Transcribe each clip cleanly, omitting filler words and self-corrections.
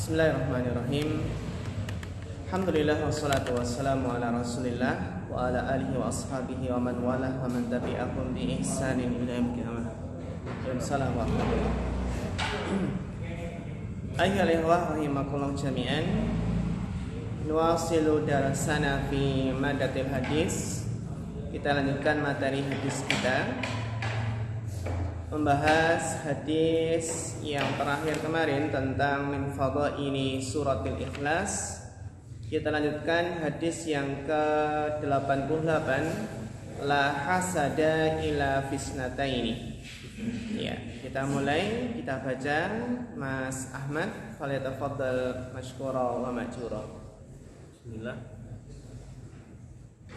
Bismillahirrahmanirrahim. Alhamdulillah wassalatu wassalamu ala Rasulillah wa ala alihi wa ashabihi wa man walah wa man tabi'ahum bi ihsanin ila yaumil qiyamah. Assalamu alaikum. Ayyuhal ikhwah rahimakumullah jami'an. Nuwasilu darasana fi madatil hadis. Kita lanjutkan materi hadis kita. Membahas hadis yang terakhir kemarin tentang min fadaili suratul Ikhlas. Kita lanjutkan hadis yang ke-88, la hasada ila fisnataini. Ya, kita mulai, kita baca. Mas Ahmad, falyatafaddal mashkura wa ma'jura. Bismillah.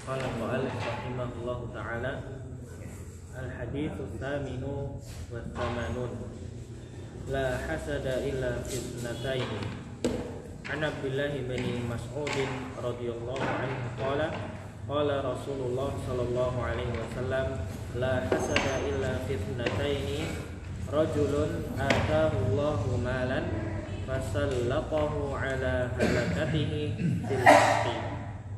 Qala al-mu'allif rahimahullahu ta'ala, al-haditsu tsaminu wa tsamanun, la hasada illa fitnataini. An Abdullah bin Mas'ud radhiyallahu anhu qala qala Rasulullah sallallahu alaihi wasallam, la hasada illa fitnataini, rajulun atahu Allahu malan fasallaqahu ala halakatihi fil haqqi,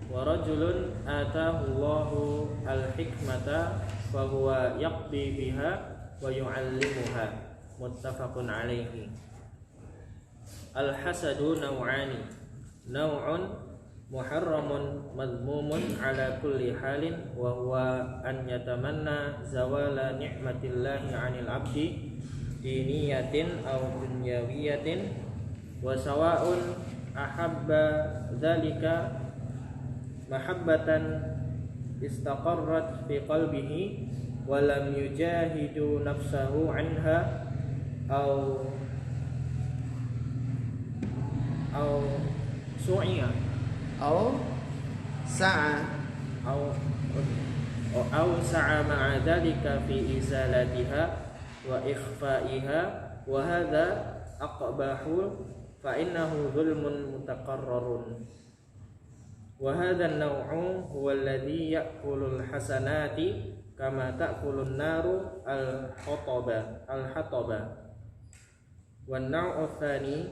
wa rajulun atahu Allahu al-hikmata fa huwa yaqdi biha wa yu'allimuha. Muttafaqun alaihi. Al-hasadu naw'ani, naw'un muharramun madhmumun ala kulli halin, wa huwa an yatamanna zawala ni'matillahi 'anil 'abdi diniyatin aw dunyawiyatin, wa sawa'un ahabba dzalika mahabbatan istaqarrat fi qalbihi wa lam yujahidu nafsahu 'anha aw su'iya Au sa'a ma'a dhalika fi izalatiha wa ikhfa'iha, wa hadha aqbahu fa innahu zulmun mutaqarrarun. Wa hadha an-naw'u huwa alladhi ya'kulu al-hasanati kama ta'kulu an-naru al-hataba. Wan-naw'u tsani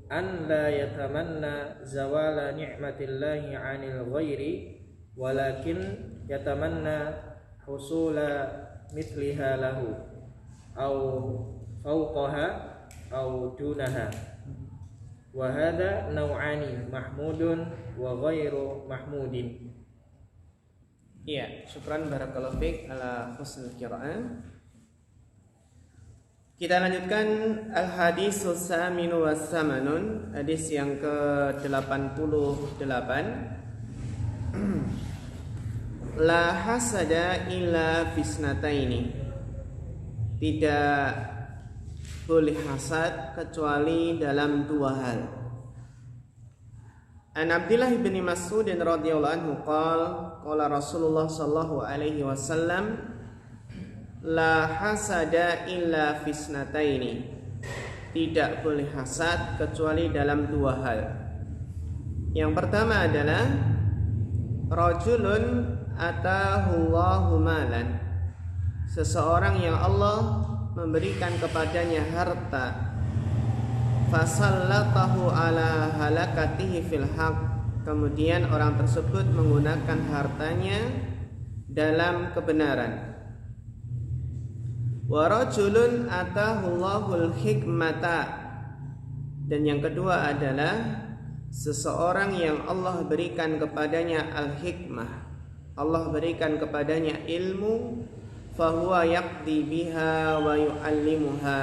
an la yatamanna zawala ni'matillahi 'anil ghairi, walakin yatamanna husula mithliha lahu aw fawqaha aw dunaha. Wa hadha naw'ani mahmudun wa ghairu mahmudin. Iya, syukran barakallahu fiik ala husnul qiraah. Kita lanjutkan al-hadisus saminu was samanun, hadis yang ke-88. La hasada illa fisnataini. Tidak boleh hasad kecuali dalam dua hal. An Abdullah bin Mas'ud radhiyallahu anhu qala Rasulullah sallallahu alaihi wasallam, la hasada illa fisnataini. Tidak boleh hasad kecuali dalam dua hal. Yang pertama adalah rajulun atahu Allahu malan, seseorang yang Allah memberikan kepadanya harta, fasallatahu ala halakatihi fil haq, kemudian orang tersebut menggunakan hartanya dalam kebenaran. Wa rajulun atahu Allahul hikmata, dan yang kedua adalah seseorang yang Allah berikan kepadanya al-hikmah, Allah berikan kepadanya ilmu, fahuwa yaqdi biha wa yu'allimuha,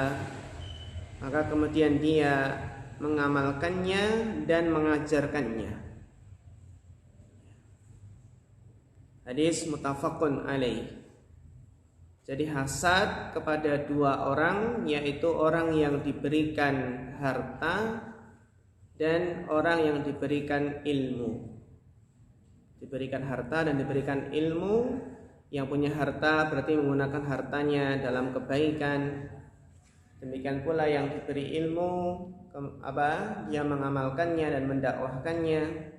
maka kemudian dia mengamalkannya dan mengajarkannya. Hadis muttafaqun alaih. Jadi hasad kepada dua orang, yaitu orang yang diberikan harta dan orang yang diberikan ilmu. Diberikan harta dan diberikan ilmu. Yang punya harta berarti menggunakan hartanya dalam kebaikan. Demikian pula yang diberi ilmu, dia mengamalkannya dan mendakwahkannya.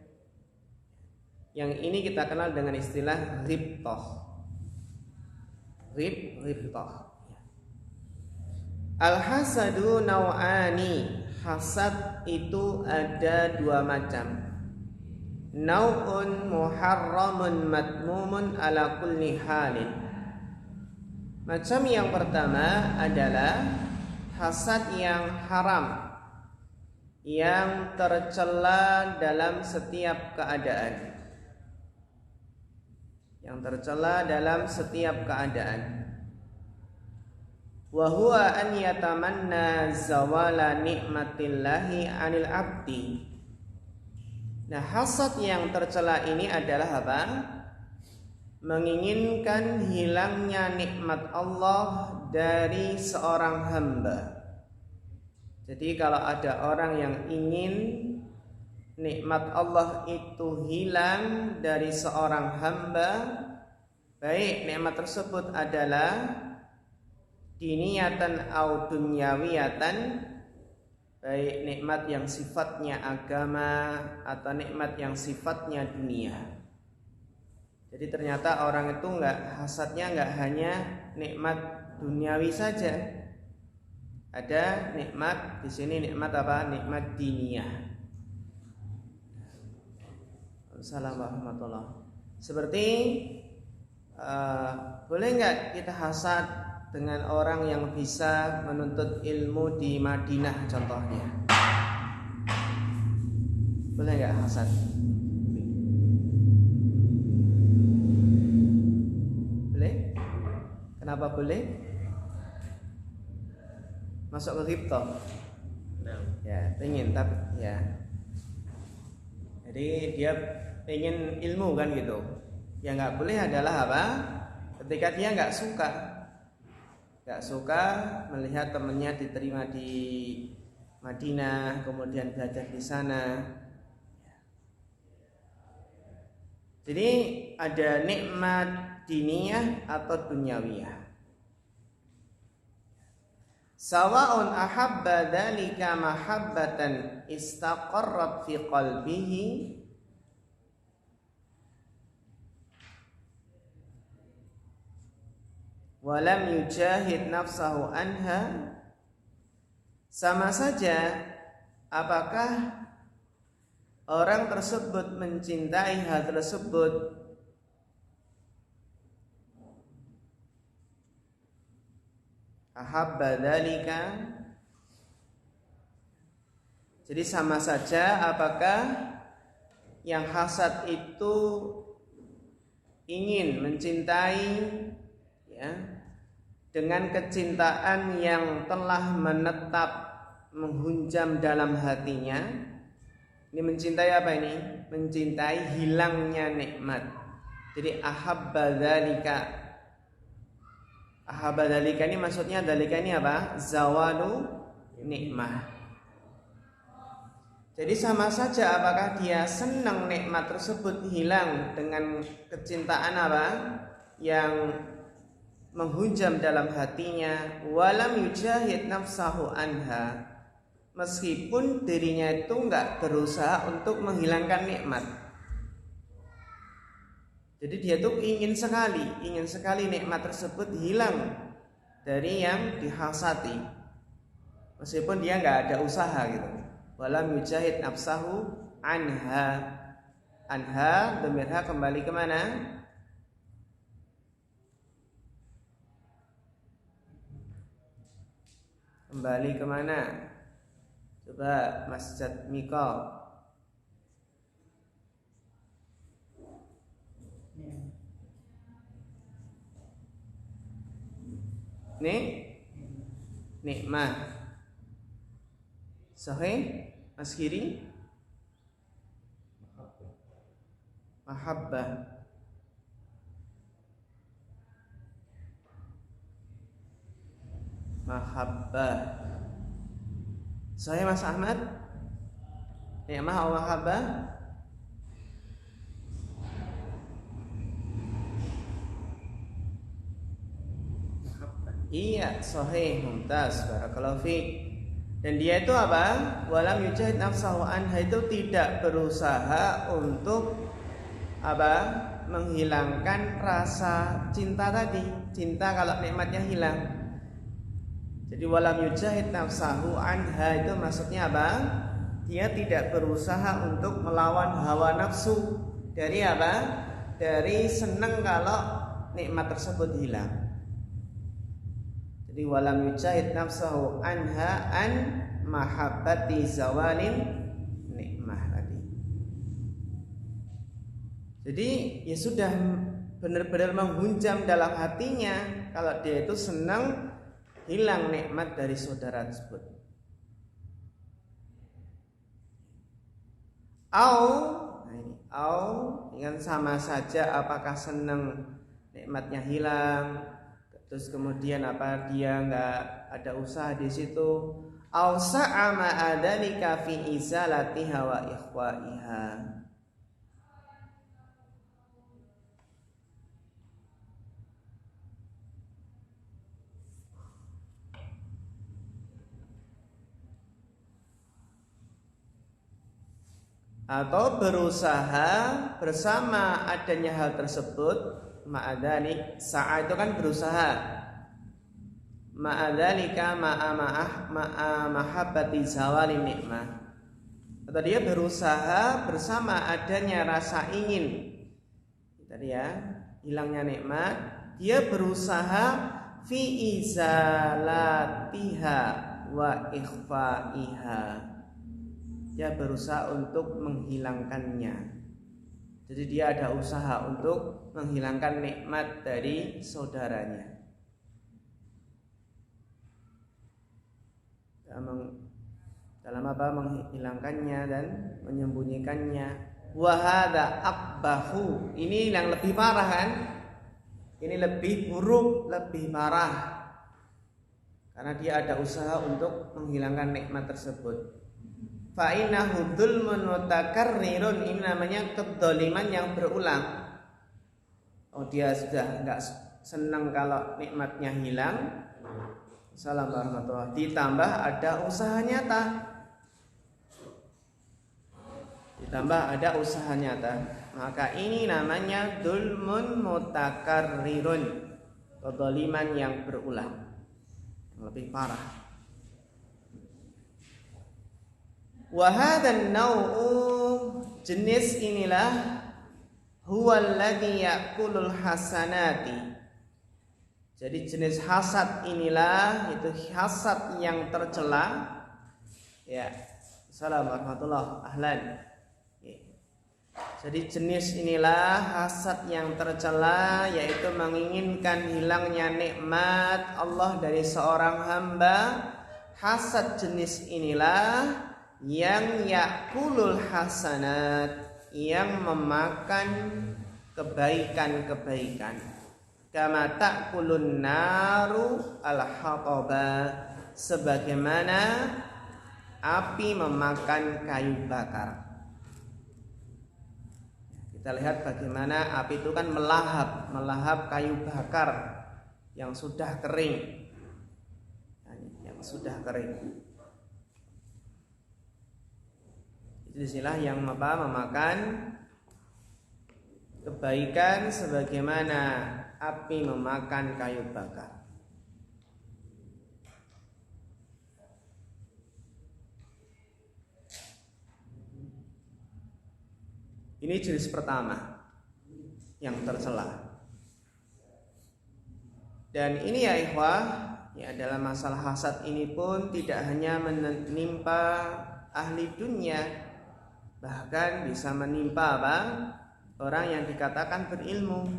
Yang ini kita kenal dengan istilah ghibthah. Ghibthah. Al-hasadu naw'ani. hasad itu ada dua macam. Nau'un muharramun madmumun ala kulli halin. Macam yang pertama adalah hasad yang haram, yang tercela dalam setiap keadaan. Yang tercela dalam setiap keadaan. Wa huwa an yatamanna zawala nikmatillahi 'anil 'abdi. Nah, hasad yang tercela ini adalah apa? Menginginkan hilangnya nikmat Allah dari seorang hamba. Jadi kalau ada orang yang ingin nikmat Allah itu hilang dari seorang hamba, baik nikmat tersebut adalah diniyatan au dunyawiyatan, baik nikmat yang sifatnya agama atau nikmat yang sifatnya dunia. Jadi ternyata orang itu hasadnya nggak hanya nikmat duniawi saja. Ada nikmat di sini, nikmat apa? Nikmat diniyah. Assalamualaikum warahmatullahi wabarakatuh. Seperti boleh nggak kita hasad dengan orang yang bisa menuntut ilmu di Madinah contohnya? Boleh nggak hasad? Boleh? Kenapa boleh? Masuk ke ghibthah? Ya, pengen tapi ya. Jadi dia pengen ilmu kan gitu. Yang nggak boleh adalah apa? Ketika dia nggak suka melihat temannya diterima di Madinah, kemudian belajar di sana. Jadi ada nikmat diniyah atau dunyawiyah. Sawa'un ahabba dzalika mahabbatan istaqarrat fi qalbihi walam yujahid nafsahu anha. Sama saja apakah orang tersebut mencintai hal tersebut ahabba dzalika, jadi sama saja apakah yang hasad itu ingin mencintai ya dengan kecintaan yang telah menetap menghunjam dalam hatinya. Ini mencintai apa ini? Mencintai hilangnya nikmat. Jadi ahabba dzalika. Ahabba dzalika ini maksudnya dzalika ini apa? Zawalu nikmah. Jadi sama saja apakah dia senang nikmat tersebut hilang dengan kecintaan apa? Yang menghujam dalam hatinya, walam yujahid nafsahu anha, meskipun dirinya itu enggak berusaha untuk menghilangkan nikmat. Jadi dia tuh ingin sekali nikmat tersebut hilang dari yang dihasati, meskipun dia enggak ada usaha gitu. Walam yujahid nafsahu anha. Anha dhamirha kembali kemana? Kembali kemana? Coba Mas Jatmiko. Nikmah. Sahih? Mas Kiri? Mahabbah. Mahabbah. Saya Mas Ahmad. Nikmah atau mahabbah? Iya, sahih, mumtaz, barakallahu fiik. Dan dia itu apa? Walam yujahid nafsahu anha, itu tidak berusaha untuk apa? Menghilangkan rasa cinta tadi. Cinta kalau nikmatnya hilang. Jadi walam yujahid nafsahu anha itu maksudnya apa? Dia tidak berusaha untuk melawan hawa nafsu dari apa? Dari senang kalau nikmat tersebut hilang. Jadi walam yujahid nafsahu anha an mahabbati zawalin nikmah tadi. Jadi ya sudah benar-benar menghunjam dalam hatinya kalau dia itu senang hilang nikmat dari saudara tersebut. Dengan sama saja apakah senang nikmatnya hilang, terus kemudian apa dia nggak ada usaha di situ, au sa'ama adalika fi izalatiha wa ikhwaiha. Atau berusaha bersama adanya hal tersebut, ma'adalik sa'a itu kan berusaha, ma'adalika mahabbati zawali nikmah, atau dia berusaha bersama adanya rasa ingin tadi ya hilangnya nikmat, dia berusaha fi izalatiha wa ikhfaiha, dia berusaha untuk menghilangkannya. Jadi dia ada usaha untuk menghilangkan nikmat dari saudaranya. Dalam apa? Menghilangkannya dan menyembunyikannya. Wa hadza aqbahu. Ini yang lebih parah kan? Ini lebih buruk, lebih parah. Karena dia ada usaha untuk menghilangkan nikmat tersebut. Fa'innahu dzulmun mutakarrirun, ini namanya kedzaliman yang berulang. Oh dia sudah enggak senang kalau nikmatnya hilang. Assalamualaikum warahmatullahi wabarakatuh. Ditambah ada usaha nyata. Maka ini namanya dzulmun mutakarrirun, kedzaliman yang berulang, yang lebih parah. Wa hadzal nau'u, jenis inilah, huwa alladhi ya'kulul hasanati. Jadi jenis hasad inilah, itu hasad yang tercela. Ya. Assalamualaikum warahmatullahi wabarakatuh. Jadi jenis inilah hasad yang tercela, yaitu menginginkan hilangnya nikmat Allah dari seorang hamba. Hasad jenis inilah yang yakulul hasanat, yang memakan kebaikan-kebaikan. Kama ta'kulun naru al-hataba, sebagaimana api memakan kayu bakar. Kita lihat bagaimana api itu kan melahap kayu bakar yang sudah kering. Disinilah yang memakan kebaikan sebagaimana api memakan kayu bakar. Ini jenis pertama yang tercela. Dan ini ya ikhwah, ya dalam masalah hasad ini pun tidak hanya menimpa ahli dunia, bahkan bisa menimpa orang yang dikatakan berilmu.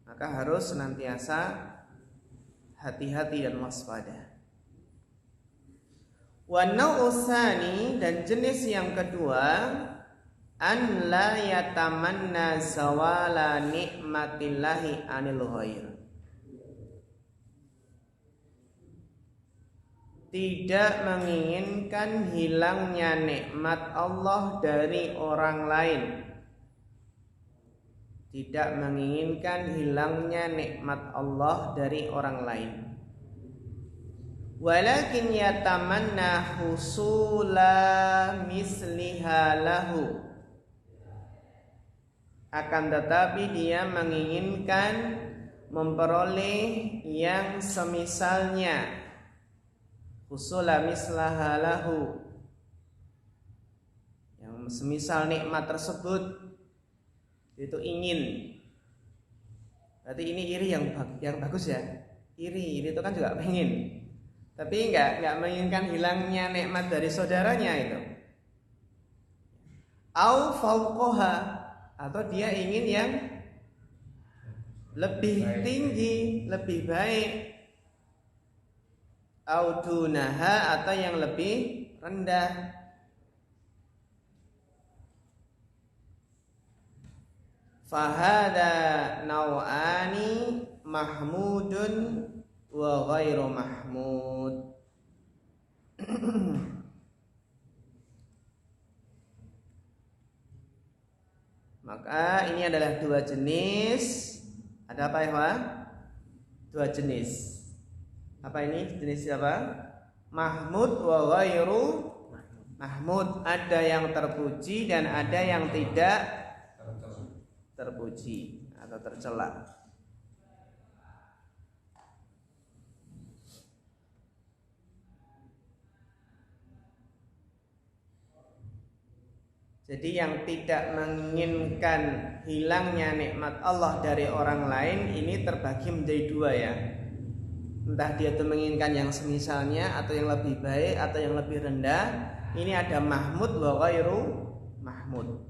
Maka harus senantiasa hati-hati dan waspada. Wa nau'u tsani, dan jenis yang kedua, an la yatamanna zawala nikmatillahi anil ghair. Tidak menginginkan hilangnya nikmat Allah dari orang lain. Tidak menginginkan hilangnya nikmat Allah dari orang lain. Walakin yatamanna husula misliha lahu. Akan tetapi dia menginginkan memperoleh yang semisalnya, husula mislaha lahu, yang semisal nikmat tersebut, itu ingin. Berarti ini iri yang bagus ya. Iri itu kan juga pengen, tapi nggak menginginkan hilangnya nikmat dari saudaranya itu. Au fauqoha, atau dia ingin yang lebih tinggi, lebih baik. Au dunaha, atau yang lebih rendah. Fahada naw'ani mahmudun wa ghairu mahmud. Maka ini adalah dua jenis. Ada apa ya, Pak? Dua jenis. Apa ini? Jenis apa? Mahmud wa ghairu mahmud. Ada yang terpuji dan ada yang tidak terpuji atau tercela. Jadi yang tidak menginginkan hilangnya nikmat Allah dari orang lain ini terbagi menjadi dua ya. Entah dia itu menginginkan yang semisalnya atau yang lebih baik atau yang lebih rendah. Ini ada mahmud wa ghairu mahmud.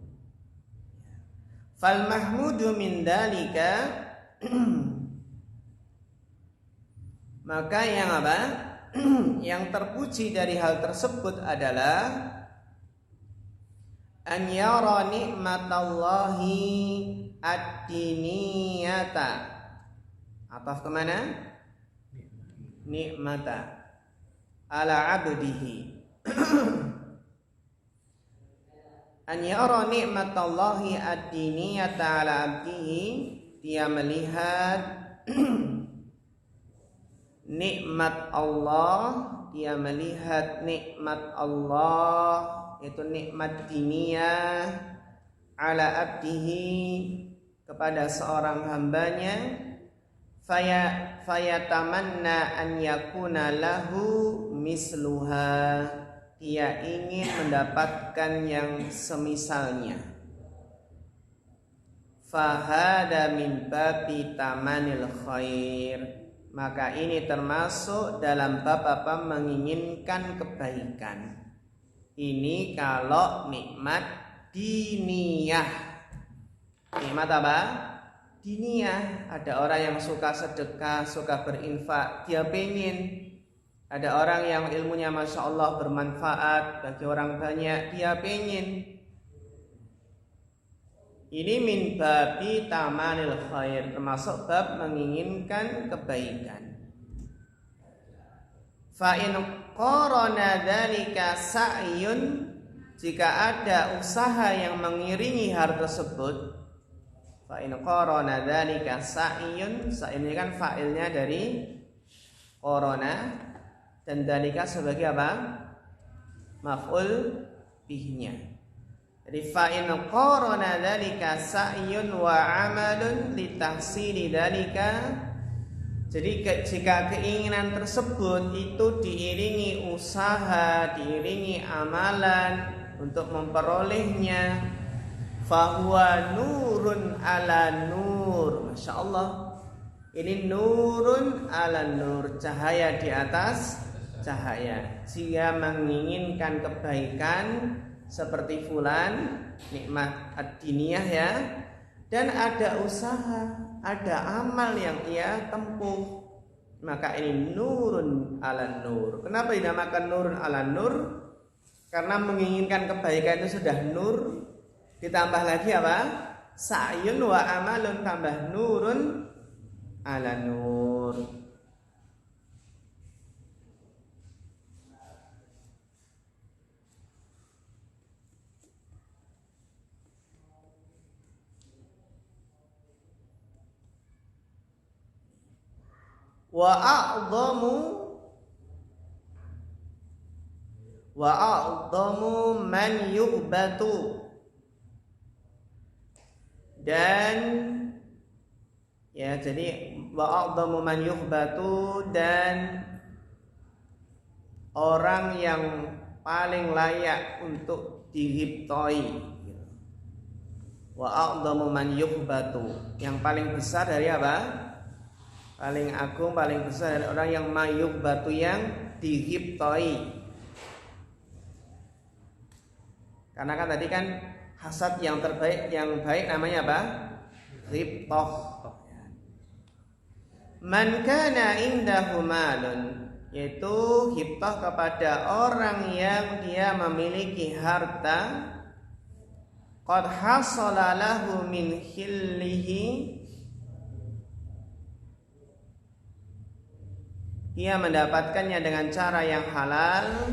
Fal mahmudu min dalika, maka yang apa? Yang terpuji dari hal tersebut adalah an yara nikmatallahi ad-diniyata. Ataf kemana? Nikmata ala abdihi. An yara nikmatallahi ad-diniyata ala abdihi, dia melihat nikmat Allah, dia melihat nikmat Allah, itu nikmat diniyah ala abdihi, kepada seorang hambanya, fayatamanna an yakuna lahu misluha, dia ingin mendapatkan yang semisalnya. Fahada min babi tamanil khair, maka ini termasuk dalam bab apa? Menginginkan kebaikan. Ini kalau nikmat diniyah. Nikmat apa? Diniyah. Ada orang yang suka sedekah, suka berinfak, dia pengen. Ada orang yang ilmunya Masya Allah bermanfaat bagi orang banyak, dia pengen. Ini min babi tamanil khair, termasuk bab menginginkan kebaikan. Fa in qarana dzalika sa'yun, jika ada usaha yang mengiringi hal tersebut. Fa in qarana dzalika sa'yun, sa'yun ini kan fa'ilnya dari qarana, dan dzalika sebagai apa? Maf'ul bihnya. Jadi fa in qarana dzalika sa'yun wa 'amalun li tahsili dzalika. Jadi jika keinginan tersebut itu diiringi usaha, diiringi amalan untuk memperolehnya, fahuwa nurun ala nur. Masya Allah, ini nurun ala nur, cahaya di atas cahaya. Jika menginginkan kebaikan seperti fulan, nikmat ad-diniyah ya, dan ada usaha, ada amal yang ia tempuh, maka ini nurun ala nur. Kenapa dinamakan nurun ala nur? Karena menginginkan kebaikan itu sudah nur, ditambah lagi apa? Sa'yun wa amalun, tambah nurun ala nur. Wa a'dhamu man yughbatu, dan Ya, jadi wa a'dhamu man yuhbatu, dan orang yang paling layak untuk dighibtai. Wa a'dhamu man yuhbatu, yang paling besar dari apa? Paling agung, paling besar dari orang yang mayuhbatu, yang dighibtai. Karena kan tadi kan hasad yang terbaik, yang baik namanya apa? Ghibtah. Man kana indahu malun, yaitu ghibtah kepada orang yang dia memiliki harta, qad hasala lahu min khillihi, dia mendapatkannya dengan cara yang halal,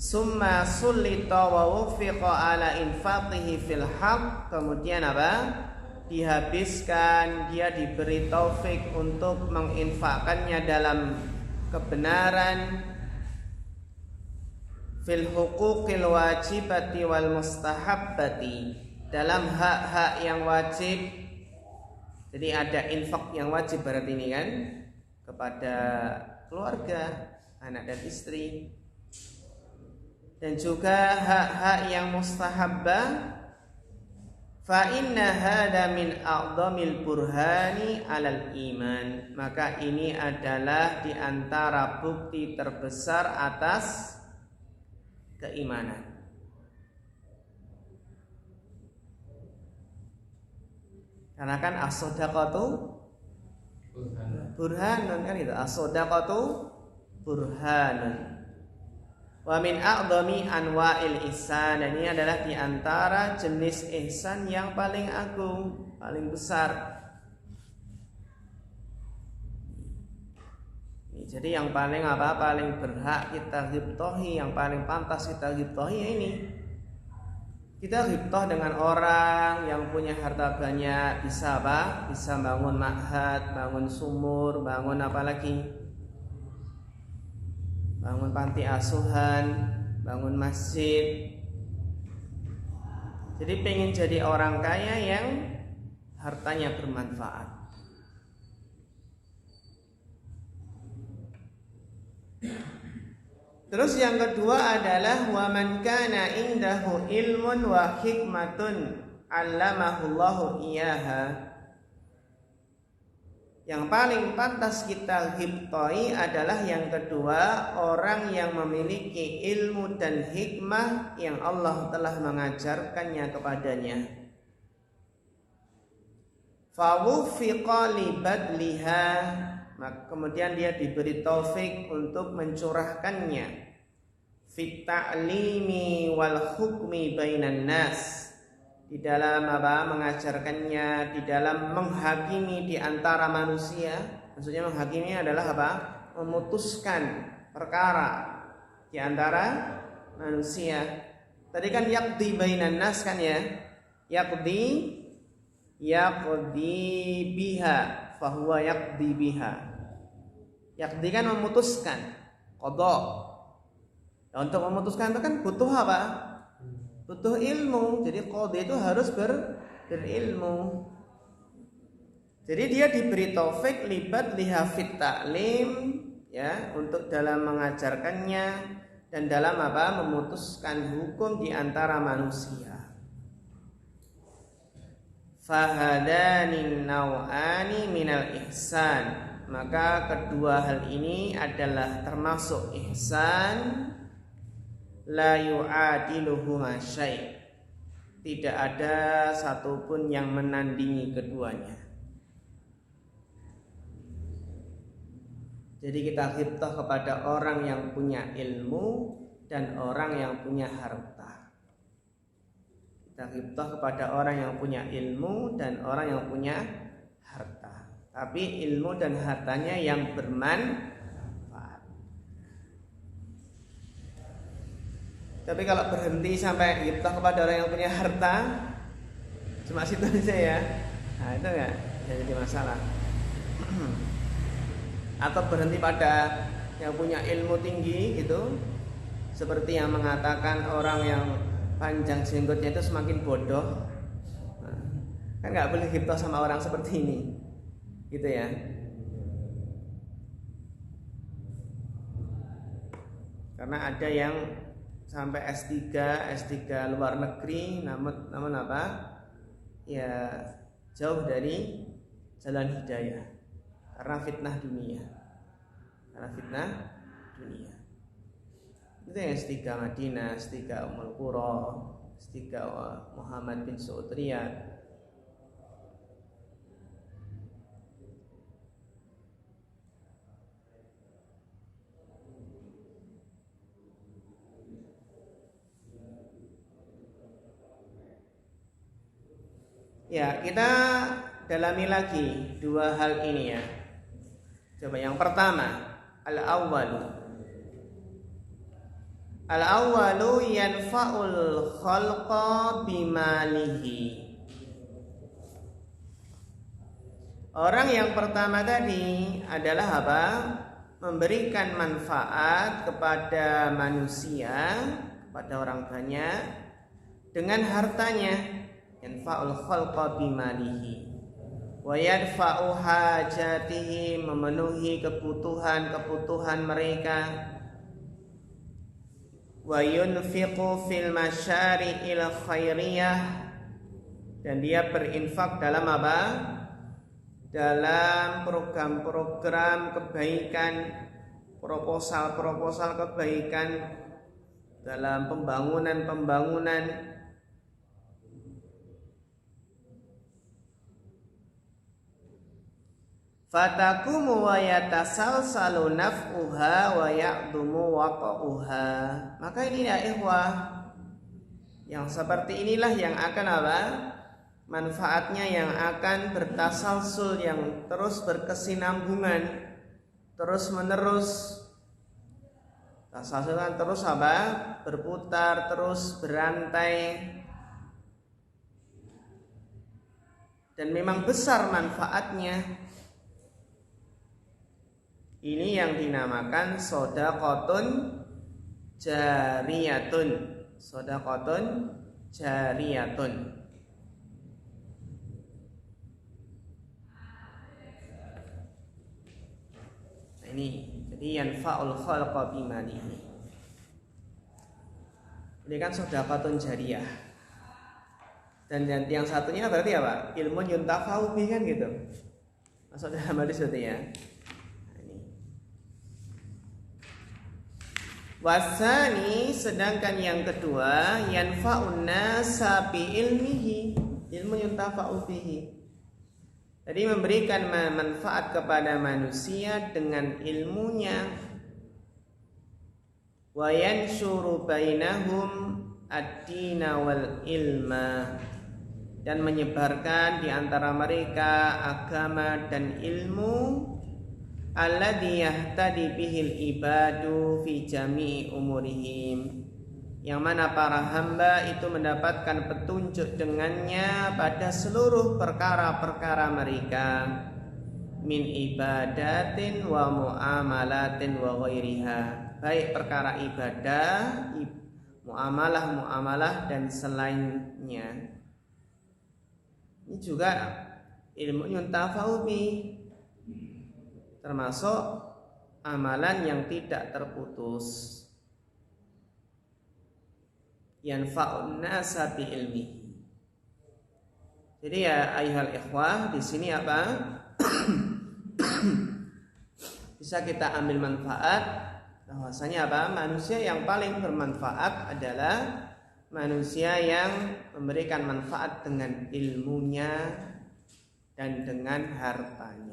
summa sullita wa wufiqa ala infaqihi fil haqq, kemudian apa? Dihabiskan, dia diberi taufik untuk menginfakkannya dalam kebenaran, fil huquqil wajibati wal mustahabbati, dalam hak-hak yang wajib. Jadi ada infak yang wajib berarti ini kan, kepada keluarga, anak dan istri, dan juga hak-hak yang mustahabbah. Fa inna hada min a'dhamil burhani 'alal iman, maka ini adalah di antara bukti terbesar atas keimanan. Karena kan as-shadaqatu burhanun, kan itu, as-shadaqatu burhanun. Wa min a'dhami anwa'il ihsan, dan ini adalah di antara jenis ihsan yang paling agung, paling besar. Jadi yang paling apa? Paling berhak kita ghibtahi, yang paling pantas kita ghibtahi ini. Kita ghibtah dengan orang yang punya harta banyak, bisa apa? Bisa bangun ma'had, bangun sumur, bangun apa lagi? Bangun panti asuhan, bangun masjid. Jadi pengen jadi orang kaya yang hartanya bermanfaat. Terus yang kedua adalah wa man kana indahu ilmun wa hikmatun 'allamahullahu iyyaha. Yang paling pantas kita ghibtai adalah yang kedua, orang yang memiliki ilmu dan hikmah yang Allah telah mengajarkannya kepadanya. Fawuffiqa libadliha, kemudian dia diberi taufik untuk mencurahkannya, fit ta'limi wal hukmi bainan nas, di dalam apa? Mengajarkannya, di dalam menghakimi di antara manusia. Maksudnya menghakimi adalah apa? Memutuskan perkara di antara manusia. Tadi kan yaqdi bainan nas kan ya? Yaqdi biha, fahuwa yaqdi biha. Yaqdi kan memutuskan, qada. Nah, untuk memutuskan itu kan butuh apa? Butuh ilmu. Jadi qadhi itu harus berilmu. Jadi dia diberi taufik libat lihafit ta'lim, ya, untuk dalam mengajarkannya dan dalam apa? Memutuskan hukum di antara manusia. Fahadanin naw'ani minal ihsan, maka kedua hal ini adalah termasuk ihsan. La yu'adiluhuma syai', tidak ada satupun yang menandingi keduanya. Jadi kita ghibtah kepada orang yang punya ilmu dan orang yang punya harta. Kita ghibtah kepada orang yang punya ilmu dan orang yang punya harta. Tapi ilmu dan hartanya yang bermanfaat. Tapi kalau berhenti sampai ghibtah kepada orang yang punya harta, cuma situ aja ya, nah itu enggak jadi masalah. Atau berhenti pada yang punya ilmu tinggi gitu, seperti yang mengatakan orang yang panjang jenggotnya itu semakin bodoh. Kan nggak boleh ghibtah sama orang seperti ini, gitu ya. Karena ada yang sampai S3 luar negeri, namun apa? Ya jauh dari jalan hidayah karena fitnah dunia. Itu yang S3 Madinah, S3 Ummul Qura, S3 Muhammad bin Saud Riyad. Ya, kita dalami lagi dua hal ini ya. Coba yang pertama, Al-awwalu yanfa'ul khalqa bimalihi. Orang yang pertama tadi adalah apa? Memberikan manfaat kepada manusia, kepada orang banyak dengan hartanya. Yanfa'ul khalqa bimalihi wa yadfa'u hajatihi, memenuhi kebutuhan mereka, wa yunfiqu fil masyari'il khairiyah, dan dia berinfak dalam apa? Dalam program-program kebaikan, proposal kebaikan, dalam pembangunan. Fatakumu wa yatasalsalu naf'uha wa ya'dumu waqa'uha. Maka ini ya ikhwah, yang seperti inilah yang akan apa? Manfaatnya yang akan bertasalsul, yang terus berkesinambungan, terus menerus. Tasalsul kan terus apa? Berputar, terus berantai. Dan memang besar manfaatnya. Ini yang dinamakan shadaqatun jariyatun. Nah ini, jadi yanfa'ul khalqa bimalihi. Ini kan shadaqatun jariyah. Dan yang satunya berarti apa? Ilmu yuntafa'u bih kan gitu. Masuk dalam hadis itu ya. Wasani, sedangkan yang kedua yanfa'un nasa bi ilmihi, ilmu yuntafa'u bihi. Jadi memberikan manfaat kepada manusia dengan ilmunya. Wa yansyuru bainahum ad-dina wal ilma, dan menyebarkan di antara mereka agama dan ilmu. Alladhi yahtadi bihil ibadu fi jami'i umurihim, yang mana para hamba itu mendapatkan petunjuk dengannya pada seluruh perkara-perkara mereka, min ibadatin wa muamalatin wa ghairiha, baik perkara ibadah, muamalah dan selainnya. Ini juga ilmu yuntafa'u bi, termasuk amalan yang tidak terputus. Yanfa'un nasa bi ilmi. Jadi ya ayyuhal ikhwah, di sini apa? Bisa kita ambil manfaat bahwasanya apa? Manusia yang paling bermanfaat adalah manusia yang memberikan manfaat dengan ilmunya dan dengan hartanya.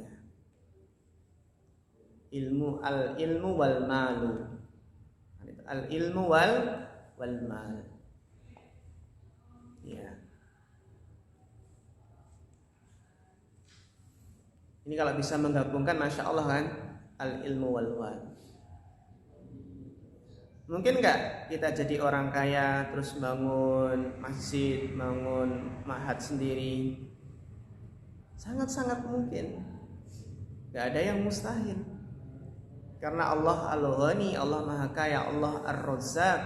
Al-ilmu wal malu. Al-ilmu wal mal. Ya. Ini kalau bisa menggabungkan, masya Allah kan, al-ilmu wal mal. Mungkin nggak kita jadi orang kaya terus bangun masjid, bangun ma'had sendiri? Sangat-sangat mungkin. Nggak ada yang mustahil. Karena Allah Al-Ghani, Allah Maha Kaya, Allah Ar-Razzaq.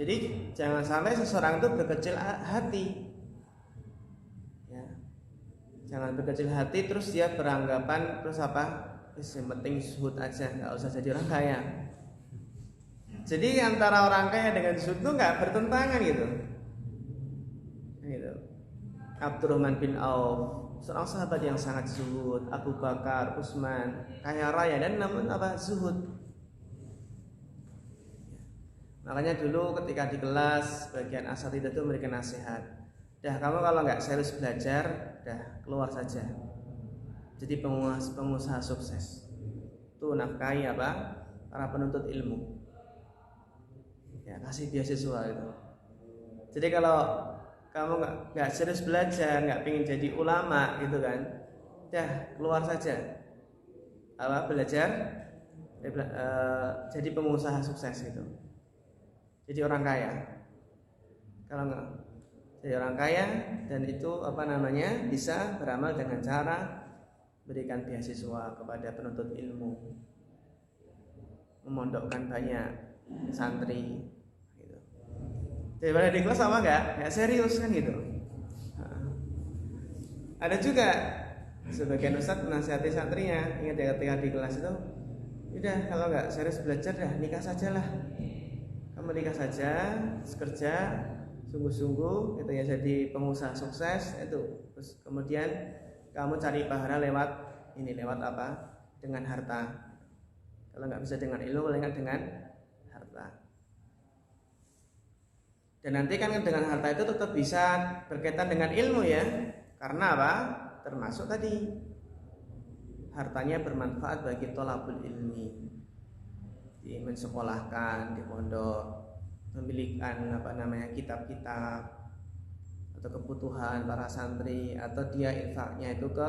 Jadi jangan sampai seseorang itu berkecil hati. Jangan berkecil hati terus dia beranggapan terus apa? Yang penting zuhud aja, nggak usah jadi orang kaya. Jadi antara orang kaya dengan zuhud itu nggak bertentangan gitu. Abdurrahman bin Auf, seorang sahabat yang sangat zuhud, Abu Bakar, Utsman, kaya raya dan namun apa? Zuhud. Makanya dulu ketika di kelas bagian asatidzah itu memberikan nasihat. Dah kamu kalau nggak serius belajar, dah keluar saja. Jadi pengusaha sukses. Itu nafkahi apa? Para penuntut ilmu. Ya kasih beasiswa itu. Jadi kalau kamu nggak serius belajar, nggak pengen jadi ulama gitu kan, dah keluar saja. Apa belajar? Jadi pengusaha sukses gitu. Jadi orang kaya. Kalau nggak jadi orang kaya dan itu apa namanya bisa beramal dengan cara berikan beasiswa kepada penuntut ilmu, memondokkan banyak santri gitu. Daripada di kelas sama nggak serius kan gitu. Ada juga sebagian ustadz menasihati santrinya, ingat ya ketika di kelas itu, udah kalau nggak serius belajar dah nikah saja lah. Kamu nikah saja, kerja sungguh-sungguh gitu ya, jadi pengusaha sukses itu. Terus kemudian kamu cari pahala lewat apa? Dengan harta. Kalau nggak bisa dengan ilmu, paling nggak dengan harta. Dan nanti kan dengan harta itu tetap bisa berkaitan dengan ilmu ya. Karena apa? Termasuk tadi hartanya bermanfaat bagi thalabul ilmi. Mensekolahkan di pondok, memilikan apa namanya kitab-kitab atau kebutuhan para santri, atau dia infaknya itu ke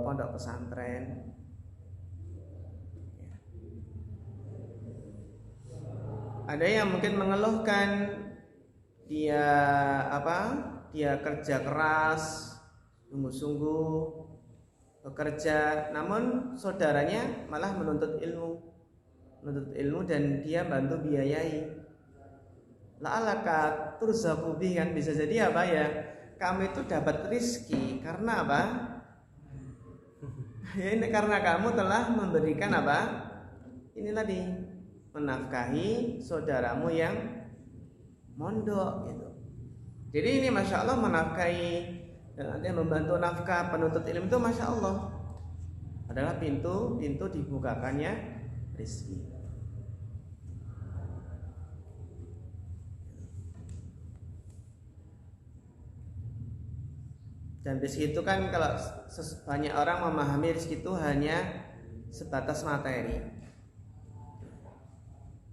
pondok pesantren. Ada yang mungkin mengeluhkan dia kerja keras, sungguh-sungguh bekerja, namun saudaranya malah menuntut ilmu dan dia bantu biayai. La'alaka turzaku bih, kan bisa jadi apa ya? Kamu itu dapat rezeki karena apa? Ya ini karena kamu telah memberikan apa? Ini tadi menafkahi saudaramu yang mondok gitu. Jadi ini masya Allah menafkahi dan ada membantu nafkah penuntut ilmu itu masya Allah adalah pintu dibukakannya rezeki. Dan rezeki itu kan kalau banyak orang memahami rezeki itu hanya sebatas materi.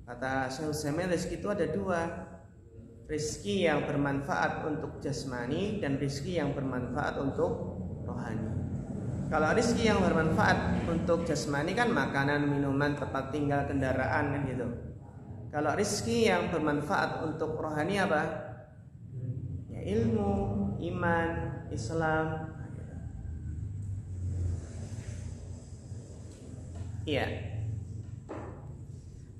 Kata Syekh Utsaimin, rezeki itu ada dua. Rezeki yang bermanfaat untuk jasmani dan rezeki yang bermanfaat untuk rohani. Kalau rezeki yang bermanfaat untuk jasmani kan makanan, minuman, tempat tinggal, kendaraan kan gitu. Kalau rezeki yang bermanfaat untuk rohani apa? Ya ilmu, iman, Islam. Iya.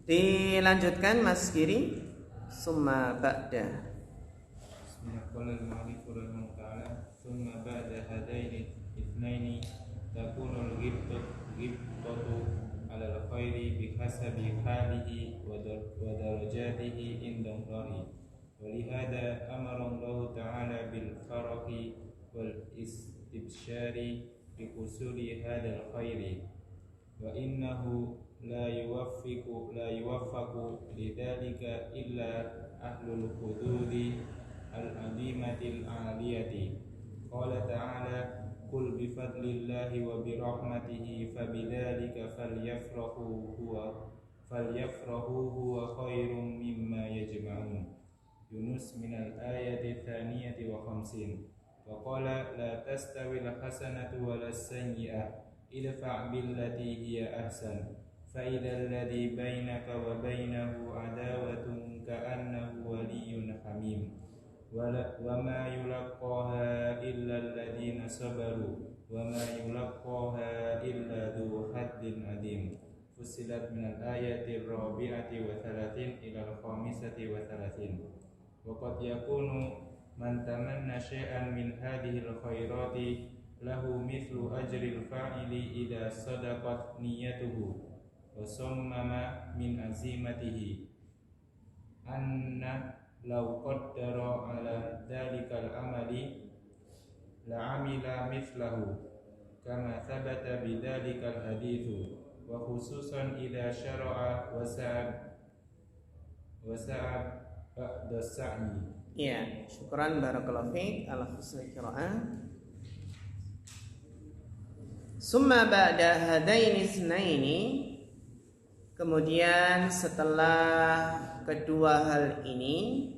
Dilanjutkan Mas Giri. Summa ba'da. Bismillahirrahmanirrahim. Summa ba'da hadaini itsnaini takunul ghibtatu 'alal khairi bihasabi halihi wa darajatihi inda Allahi. Wa lihada amara Allah ta'ala bil farahi wal istibsyari bi husuli hadzal khairi. Wa innahu la yuwaffiqu lidzalika illa ahlul hududi al-azimatil aliyati. Qala ta'ala qul bi fadlillahi wa bi rahmatihi fabidzalika falyafrahu huwa khairum mimma yajma'un. Yunus minal ayati tsaniyati wa khamsin. Wa qala la tastawil hasanatu walas sayyi'ah idfa' billati hiya ahsan fa idzal ladzi bainaka wa bainahu adawatun ka'annahu waliyyun hamim wa ma yulaqqaha illa alladziina sabaru wa ma yulaqqaha illa dzu haddin adim. Fussilat minal ayati rabi'ati wa thalathin ila al-khamisati wa thalathin. Wa qad yakunu man tamanna syai'an min hadhil khairati lahu mithlu ajril fa'ili idza sadaqat niyyatuhu wa sammama min azimatihi anna law qaddara ala dhalikal amali la'amila mithlahu kama thabata bidzalikal haditsu wa khususan idza syara'a wa sa'ab ba'da sa'i. Ya, syukran barakallahu fiik ala husnil qiraah. Summa ba'da hadaini isnaini, kemudian setelah kedua hal ini,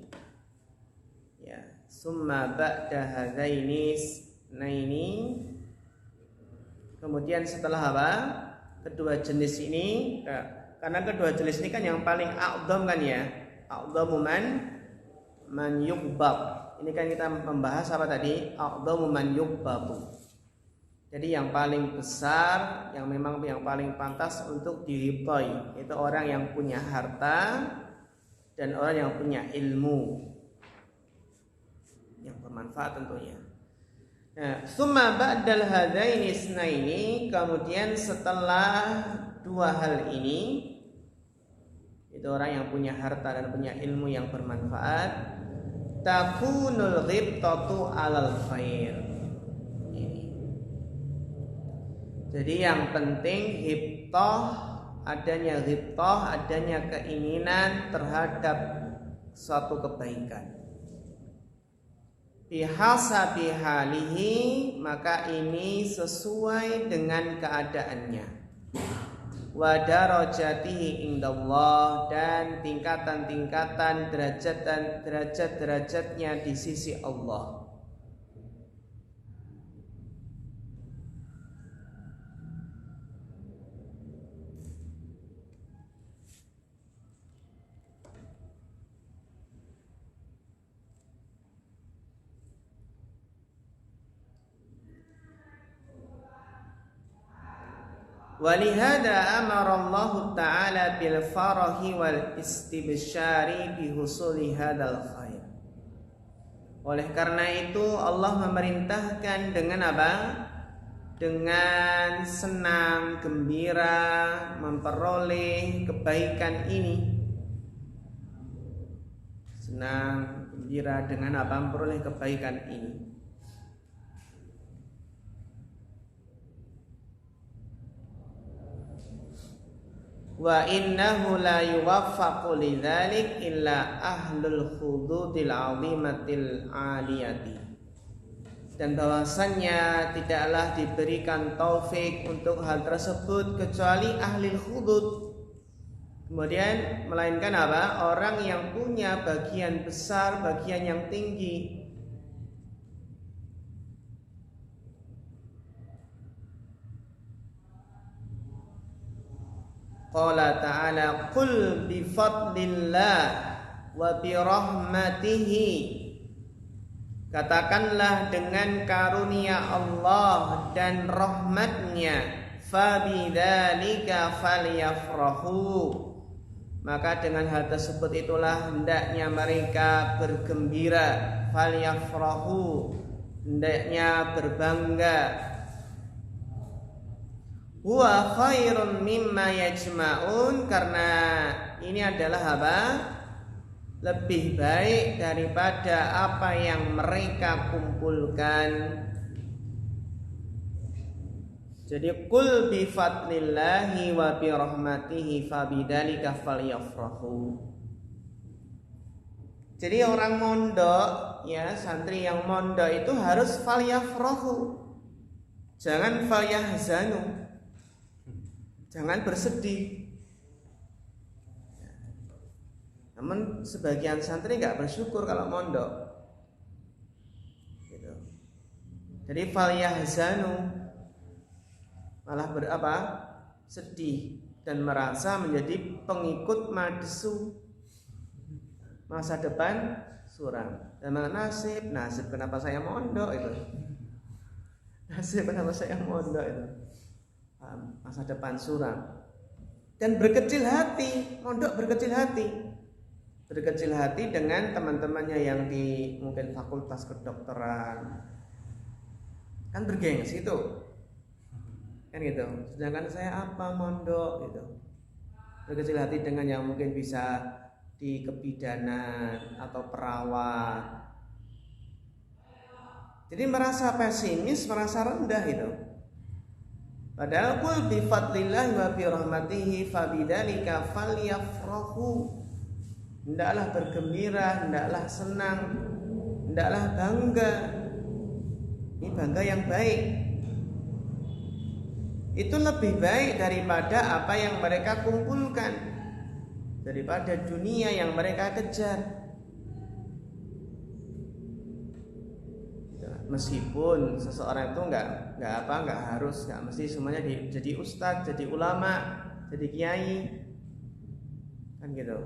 ya, summa ba'da hadaini isnaini, kemudian setelah apa? Kedua jenis ini, karena kedua jenis ini kan yang paling a'dham kan ya, a'dhamu man yughbab. Ini kan kita membahas apa tadi? A'dhamu man yughbabu. Jadi yang paling besar, yang memang yang paling pantas untuk diridhai, itu orang yang punya harta dan orang yang punya ilmu yang bermanfaat tentunya. Nah, summa ba'dal hadaini isnaini, kemudian setelah dua hal ini, itu orang yang punya harta dan punya ilmu yang bermanfaat, takunul ghibtatu alal khair. Jadi yang penting adanya ghibtah, adanya keinginan terhadap suatu kebaikan. Bihasabi halihi, maka ini sesuai dengan keadaannya. Wa darajatihi indallah, dan tingkatan-tingkatan derajat-derajatnya di sisi Allah. Walihada amara Allah Ta'ala bil farahi wal istibsyari bihusuli hadal khair. Oleh karena itu Allah memerintahkan dengan apa? Dengan senang, gembira memperoleh kebaikan ini. Senang, gembira dengan apa? Memperoleh kebaikan ini. Wa innahu la yuwaffaqu lidzalik illa ahlul khududil 'azimatil 'aliyati. Dan bahwasannya tidaklah diberikan taufik untuk hal tersebut kecuali ahli khudud. Kemudian melainkan apa? Orang yang punya bagian besar, bagian yang tinggi. Qala ta'ala qul bi fadlillah wa bi rahmatihi, katakanlah dengan karunia Allah dan rahmatnya, fa bidzalika falyafrahu, maka dengan hal tersebut itulah hendaknya mereka bergembira, falyafrahu, hendaknya berbangga. Huwa khairun mimma yajma'un, karena ini adalah apa? Lebih baik daripada apa yang mereka kumpulkan. Jadi qul bi fadlillahi wa bi rahmatihi fabidzalika falyafrahu. Jadi orang mondok, ya, santri yang mondok itu harus falyafrahu. Jangan falyahzanu. Jangan bersedih. Namun sebagian santri nggak bersyukur kalau mondok. Gitu. Jadi falyahzanu, malah sedih dan merasa menjadi pengikut madsu, masa depan suram. Dan nasib kenapa saya mondok itu? Nasib kenapa saya mondok itu? Masa depan suram. Dan berkecil hati, mondok berkecil hati. berkecil hati dengan teman-temannya yang di mungkin fakultas kedokteran, kan bergengsi itu kan gitu. Sedangkan saya apa mondok gitu. Berkecil hati dengan yang mungkin bisa di kebidanan atau perawat. Jadi merasa pesimis, merasa rendah gitu. Padahal qul bi fadlillahi wa bi rahmatihi fabidzalika falyafrahu. Hendaklah bergembira, hendaklah senang, hendaklah bangga. Ini bangga yang baik. Itu lebih baik daripada apa yang mereka kumpulkan, daripada dunia yang mereka kejar. Meskipun seseorang itu nggak harus, nggak mesti semuanya jadi ustadz, jadi ulama, jadi kiai, kan gitu.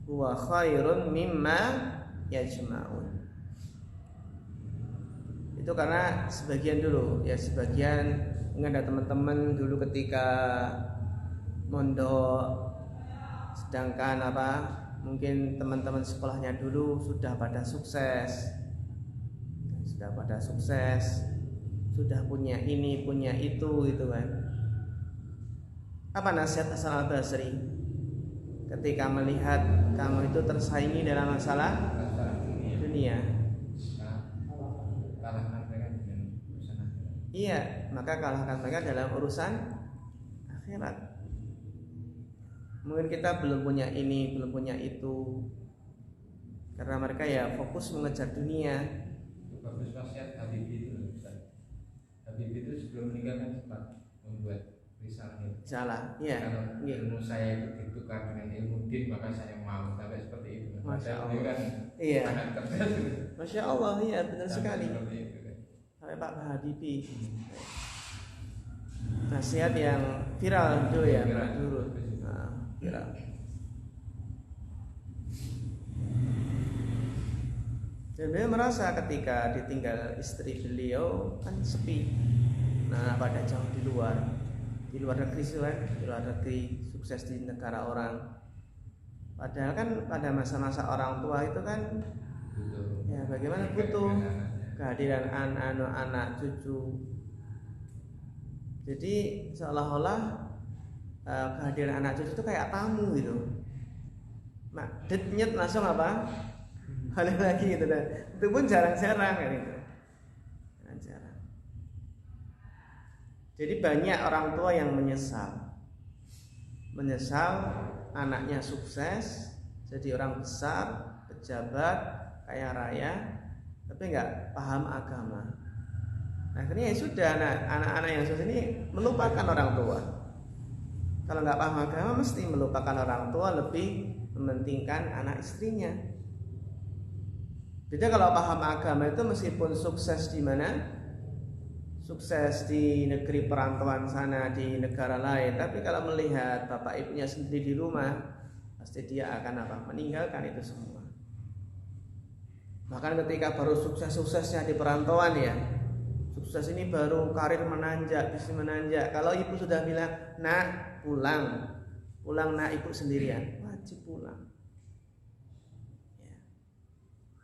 Wa khairun mimma yajma'un. Itu karena sebagian dulu ya, sebagian mungkin ada teman-teman dulu ketika mondok, sedangkan mungkin teman-teman sekolahnya dulu sudah pada sukses, sudah punya ini, punya itu gitu kan. Apa nasihat Hasan al-Basri ketika melihat kamu itu tersaingi dalam masalah dunia? Iya, maka kalahkan mereka dalam urusan akhirat. Mungkin kita belum punya ini, belum punya itu, karena mereka ya fokus mengejar dunia. Bagus wasiat Habibie itu Ustaz. Habibie itu sebelum meninggal kan sempat membuat risalahnya. Salah, iya. Kalau ilmu saya itu ditukar dengan ilmu din, maka saya mau, sampai seperti itu. Masya Allah. Kan Iya. sangat cerdas. Masya Allah, iya benar sekali. Seperti itu, kan. Sampai Pak Habibie. Nasihat yang viral dulu ya, dulu. Viral. Dan beliau merasa ketika ditinggal istri beliau kan sepi. Nah, pada jauh di luar negeri kan, di luar negeri, sukses di negara orang. Padahal kan pada masa-masa orang tua itu kan ya bagaimana butuh kehadiran anak cucu. Jadi seolah-olah kehadiran anak cucu itu kayak tamu gitu. Mak nyet langsung balik lagi gitu dan itu pun jarang-jarang kan itu. Jarang. Jadi banyak orang tua yang menyesal anaknya sukses, jadi orang besar, pejabat, kaya raya, tapi nggak paham agama. Akhirnya ya sudah, anak-anak yang sukses ini melupakan orang tua. Kalau nggak paham agama mesti melupakan orang tua, lebih mementingkan anak istrinya. Beda kalau paham agama itu meskipun sukses di mana? Sukses di negeri perantauan sana, di negara lain, tapi kalau melihat bapak ibunya sendiri di rumah, pasti dia akan meninggalkan itu semua. Bahkan ketika baru suksesnya di perantauan ya, sukses ini baru karir menanjak, bisnis menanjak. Kalau ibu sudah bilang, nak pulang nak, ibu sendirian, wajib pulang. Ya.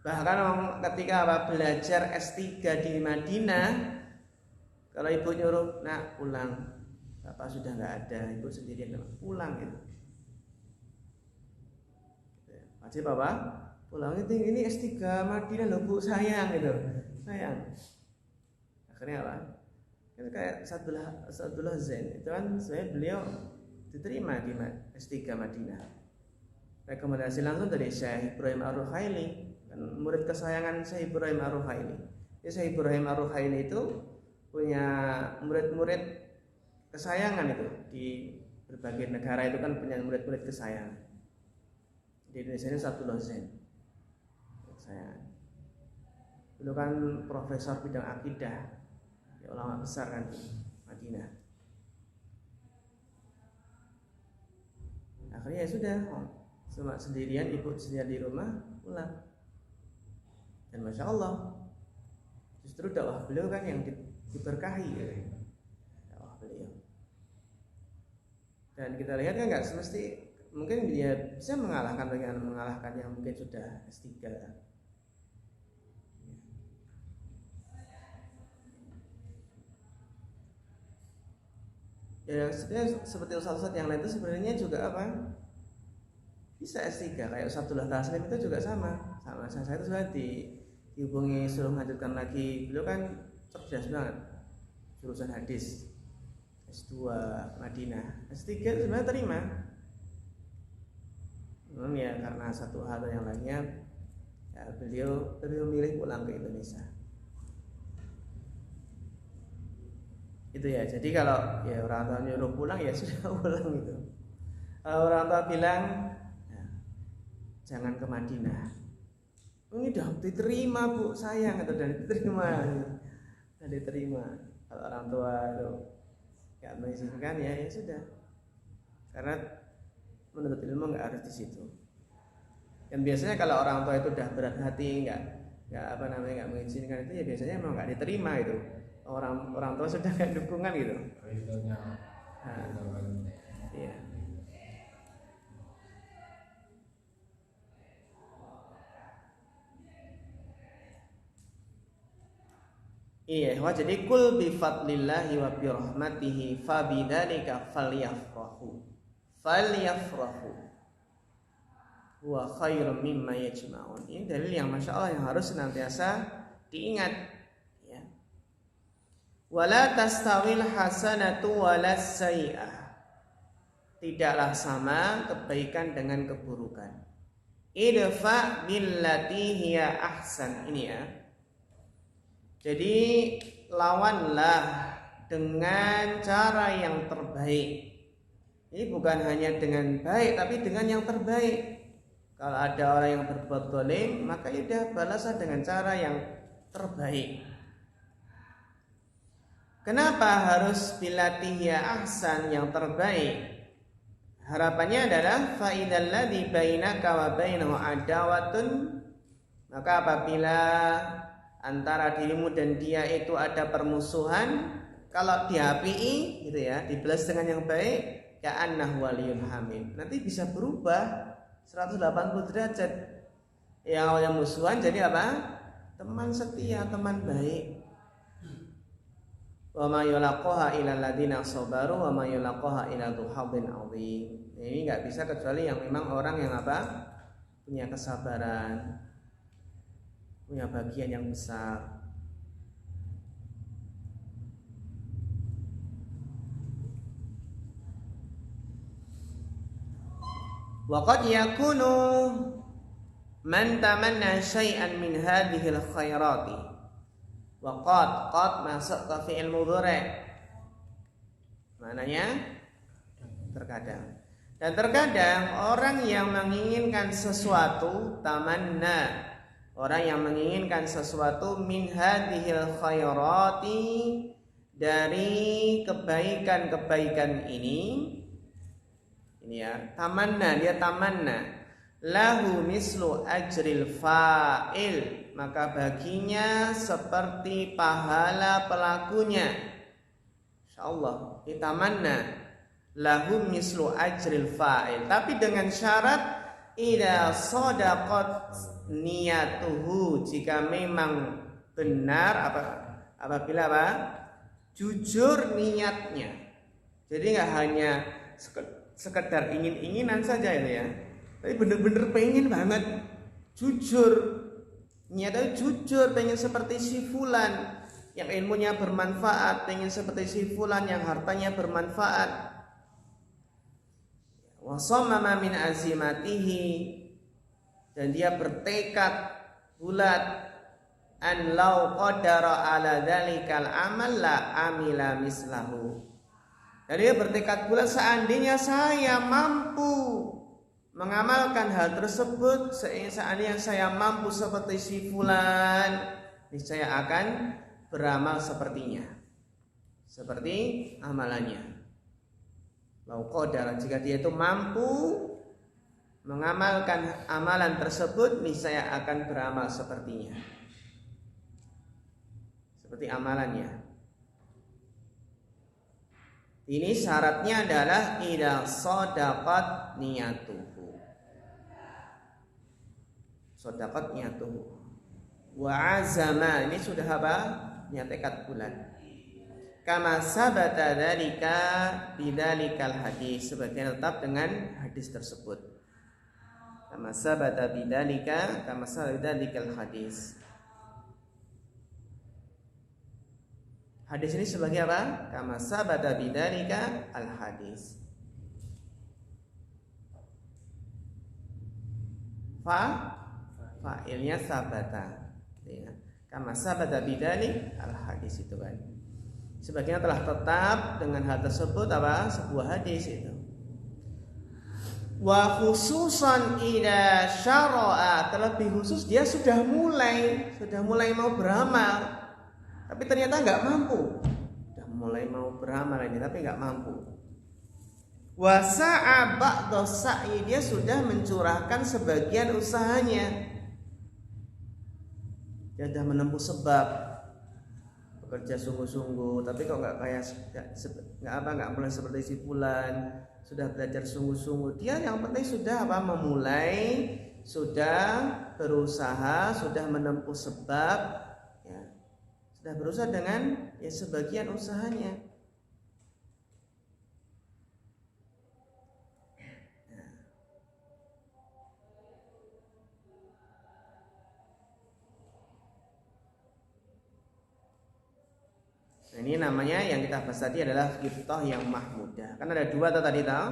Bahkan ketika belajar S3 di Madinah, kalau ibu nyuruh, nak pulang, bapak sudah nggak ada, ibu sendirian, pulang gitu. Wajib bapak pulang, ini S3 Madinah loh bu, sayang gitu, sayang. Akhirnya apa? Itu kayak Sadullah Zain itu kan sebenarnya beliau diterima di S3 Madinah. Rekomendasi langsung dari Syekh Ibrahim Ar-Ruhaili, kan murid kesayangan Syekh Ibrahim Ar-Ruhaili. Syekh Ibrahim Ar-Ruhaili itu punya murid-murid kesayangan itu di berbagai negara, itu kan punya murid-murid kesayangan. Di Indonesia ini Sadullah Zain. Kesayangan. Itu kan profesor bidang akidah, ulama besar kan di Madinah. Akhirnya ya sudah, cuma sendirian, ibu sendirian di rumah, pulang. Dan Masya Allah, justru dakwah beliau kan yang diberkahi ya. Dakwah beliau. Dan kita lihat kan nggak semesti, mungkin dia bisa mengalahkan dengan mengalahkan yang mungkin sudah S3. Ya sebenarnya seperti ustadz-ustadz yang lain itu sebenarnya juga apa? Bisa S3 kayak Ustadz Abdullah Taslim itu juga sama. Saya itu sudah dihubungi suruh melanjutkan lagi. Beliau kan cerdas banget. Jurusan hadis. S2 Madinah. S3 sebenarnya terima. Ya karena satu hal yang lainnya ya beliau milih pulang ke Indonesia. Itu ya. Jadi kalau ya orang tua nyuruh pulang ya sudah pulang gitu. Kalau orang tua bilang ya, jangan ke Madinah. Ini udah diterima Bu, sayang atau udah diterima. Udah diterima. Kalau orang tua itu nggak mengizinkan ya sudah. Karena menuntut ilmu nggak harus di situ. Dan biasanya kalau orang tua itu udah berat hati nggak mengizinkan itu ya biasanya memang nggak diterima itu. Orang tua sudah nggak dukungan gitu. Iya. Iya, jadi kul bi fadlillahi wa bi rahmatihi fa bidzalika falyafrahu. Huwa khairum mimma yajma'un. Ini dalil yang Masya Allah yang harus senantiasa diingat ya. Wala tastawil hasanatu walas sayyi'ah. Tidaklah sama kebaikan dengan keburukan. Idfa billati hiya ahsan. Ini ya. Jadi lawanlah dengan cara yang terbaik. Ini bukan hanya dengan baik, tapi dengan yang terbaik. Kalau ada orang yang berbuat zalim, maka sudah balaslah dengan cara yang terbaik. Kenapa harus bilatihiya ahsan yang terbaik? Harapannya adalah faidal ladzi bainaka wa bainahu adawatun, maka apabila antara dirimu dan dia itu ada permusuhan, kalau dihapi'i gitu ya, dibalas dengan yang baik, ka'annahu waliyun hamim. Nanti bisa berubah 180 derajat. Yang awalnya musuhan jadi apa? Teman setia, teman baik. Wa ma yulaqaha illa alladziina sabaru wa ma yulaqaha illa dzu hadzin 'adzim. Ini enggak bisa kecuali yang memang orang yang apa? Punya kesabaran, punya bagian yang besar. Wa qad yakunu man tamanna syai'an min hadhil khairati. Wa qad masuk ke fi'il mudhari'. Maknanya terkadang. Dan terkadang orang yang menginginkan sesuatu tamanna, orang yang menginginkan sesuatu min hadhil khairati, dari kebaikan-kebaikan ini ya, tamanna, dia tamanna lahu mislu ajril fa'il, maka baginya seperti pahala pelakunya. Insyaallah ditamanna lahu mislu ajril fa'il, tapi dengan syarat idza shadaqat niyatuhu, jika memang benar apabila jujur niatnya. Jadi nggak hanya sekedar ingin-inginan saja itu ya, tapi bener-bener pengen banget, jujur, niatnya jujur, pengen seperti si fulan yang ilmunya bermanfaat, pengen seperti si fulan yang hartanya bermanfaat. Wa shammama min azimatihi, dan dia bertekad bulat, an law qadara ala dzalikal amal la amila mislahu. Dan dia bertekad bulat, seandainya saya mampu mengamalkan hal tersebut, seandainya saya mampu seperti si fulan, niscaya akan beramal sepertinya, seperti amalannya. Lau qadara, jika dia itu mampu mengamalkan amalan tersebut, niscaya akan beramal sepertinya, seperti amalannya. Ini syaratnya adalah idza shadaqat niyatuhu. Shadaqat niyatuhu. Wa azama, ini sudah apa? Niat tekad bulan. Kama sabata dzalika bidzalikal hadis, sebagian tetap dengan hadis tersebut. Kama sabata bidalika kama sabata bidzalikal hadis. Hadis ini sebagai apa? Kama sabata bidalika al hadis. Fa'ilnya sabata. Ya. Kama sabata bidalik al hadis itu kan. Sebagian telah tetap dengan hal tersebut apa? Sebuah hadis itu. Wa khususan ila syara'a, terlebih khusus dia sudah mulai mau beramal, tapi ternyata nggak mampu. Sudah mulai mau beramal ini tapi nggak mampu. Wa sa'a ba'da sa'i, dia sudah mencurahkan sebagian usahanya. Dia sudah menempuh sebab bekerja sungguh-sungguh, tapi kok nggak mulai seperti si fulan, sudah belajar sungguh-sungguh. Dia yang penting sudah memulai, sudah berusaha, sudah menempuh sebab, ya, sudah berusaha dengan ya sebagian usahanya. Nah, ini namanya yang kita bahas tadi adalah ghibthah yang mahmudah. Kan ada dua tadi tahu.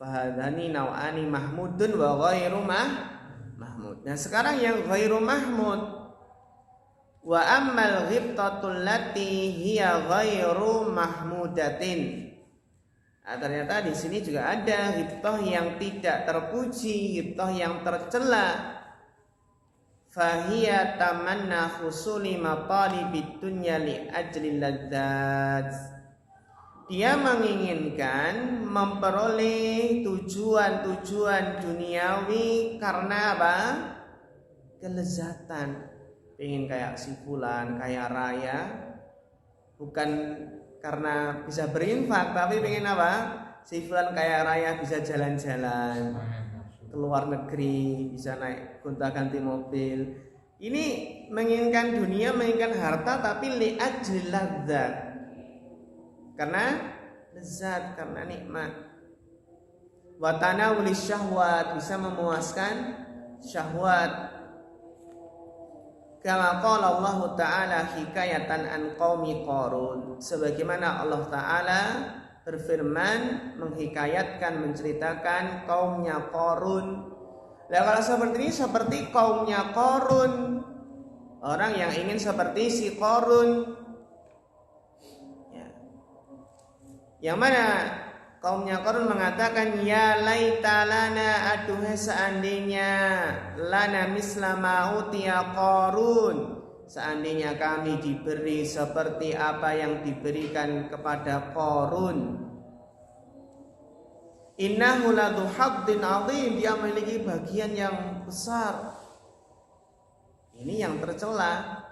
Fahadhani naw'ani mahmudun wa ghairu mahmud. Nah, sekarang yang ghairu mahmud. Wa ammal ghibthatul lati hiya ghairu mahmudatin. Nah, ternyata di sini juga ada ghibthah yang tidak terpuji, ghibthah yang tercela. Fahiya tamanna husuli matalibid dunya li ajli ladzat. Dia menginginkan memperoleh tujuan-tujuan duniawi karena apa? Kelezatan. Pengen kayak si fulan, kaya raya, bukan karena bisa berinfak, tapi pengen apa? Si fulan kaya raya bisa jalan-jalan ke luar negeri, bisa naik gonta-ganti mobil. Ini menginginkan dunia, menginginkan harta, tapi li'ajli ladzat, karena lezat, karena nikmat. Wa tanawuli syahwat, bisa memuaskan syahwat. Kama qala Allah Ta'ala hikayatan an qaumi Qarun, sebagaimana Allah Ta'ala berfirman menghikayatkan, menceritakan kaumnya Qarun. Nah, kalau seperti ini seperti kaumnya Qarun, orang yang ingin seperti si Qarun, ya. Yang mana kaumnya Qarun mengatakan ya laita lana, aduhai seandainya lana mislama utiya Qarun, seandainya kami diberi seperti apa yang diberikan kepada Qarun. Innahu ladzu haddin adzim, dia memiliki bagian yang besar. Ini yang tercela.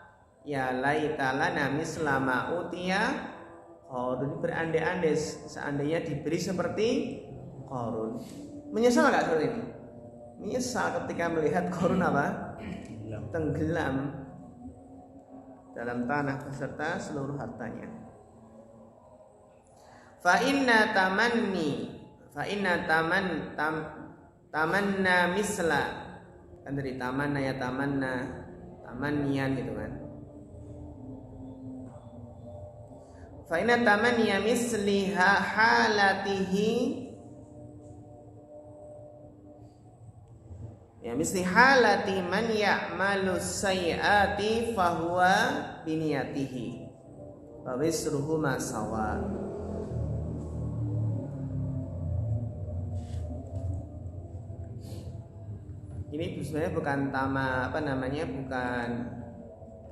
Ya laita lana mislama utiya Qarun, berandai-andai seandainya diberi seperti Qarun. Menyesal enggak seperti ini? Menyesal ketika melihat Qarun apa? Tenggelam dalam tanah beserta seluruh hartanya. Fa inna tamanna misla, kan dari tamanna ya tamannian gitu kan. Fa inna tamanniya misliha halatihi, ya misli halati man ya'malu sayyiati fahuwa biniyatihi wa wisruhu ma sawa. Ini sebenarnya bukan bukan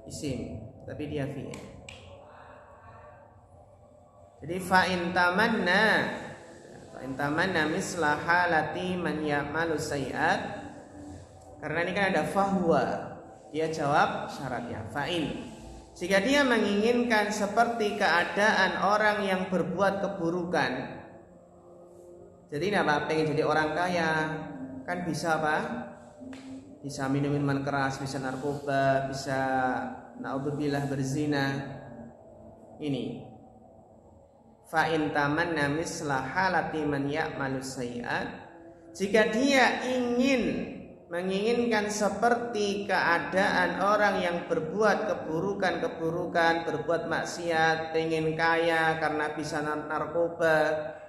isim, tapi dia fi'il. Jadi fa'in tamanna misla halati man ya'malu sayyiat. Karena ini kan ada fahuwa, dia jawab syaratnya fa'in. Jika dia menginginkan seperti keadaan orang yang berbuat keburukan, jadi apa? Pengen jadi orang kaya, kan bisa apa? Bisa minum minuman keras, bisa narkoba, bisa naudzubillah berzina. Ini fa in tamanna misla halati man ya'malu sayyi'at, jika dia menginginkan seperti keadaan orang yang berbuat keburukan, berbuat maksiat, pengen kaya karena bisa narkoba,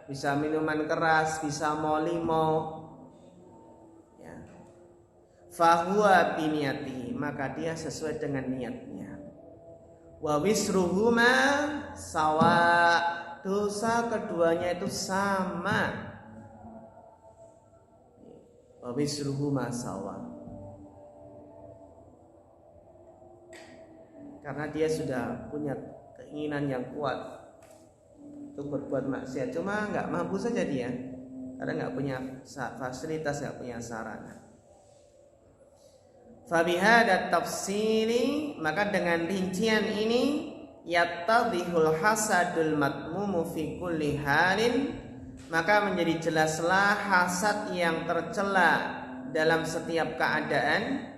bisa minuman keras, bisa molimo, ya. Fahuwa biniyati, maka dia sesuai dengan niatnya. Wa wisruhuma sawa, dosa keduanya itu sama. Wa wisruhuma sawa, karena dia sudah punya keinginan yang kuat untuk berbuat maksiat, cuma nggak mampu saja dia, karena nggak punya fasilitas, nggak punya sarana. Fabihada tafsiri, maka dengan rincian ini yattadhihul hasadul matmumu fi kulli halin, maka menjadi jelaslah hasad yang tercela dalam setiap keadaan.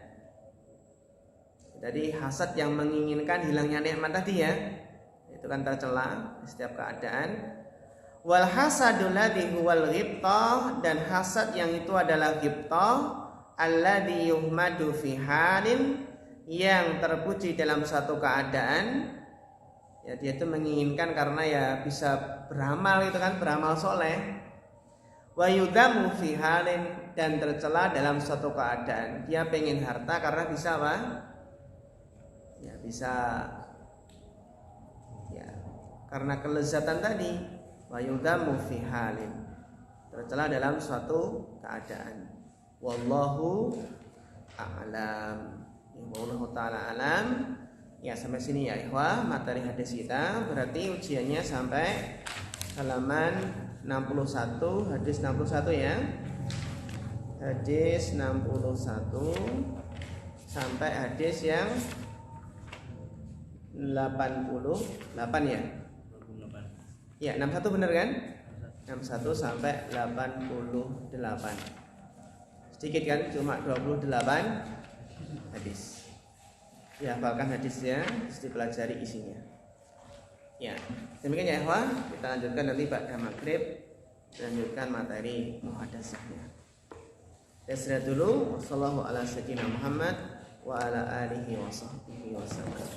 Jadi hasad yang menginginkan hilangnya nikmat tadi ya, itu kan tercela di setiap keadaan. Wal hasadul ladzi huwal ghibtah, dan hasad yang itu adalah ghibtah, alladzi yuhmadu fi halin, yang terpuji dalam satu keadaan. Ya, dia itu menginginkan karena ya bisa beramal, itu kan beramal soleh. Wa yudamu fi halin, dan tercela dalam suatu keadaan. Dia pengen harta karena bisa apa? Ya bisa, ya karena kelezatan tadi. Wa yudamu fi halin, tercela dalam suatu keadaan. Wallahu a'lam. Wallahu ta'ala alam. Ya, sampai sini ya ikhwah materi hadis kita. Berarti ujiannya sampai halaman 61, hadis 61 ya. Hadis 61 sampai hadis yang 88 ya. 88. Ya, 61 benar kan? 61 sampai 88. Sedikit kan, cuma 28 hadis. Dihafalkan hadisnya, dipelajari isinya. Ya, demikian ya ikhwah. Kita lanjutkan nanti pada maghrib, lanjutkan materi muhadasahnya. Saya dulu. Wassallallahu ala sayyidina Muhammad wa ala alihi wa sahbihi wa sallam.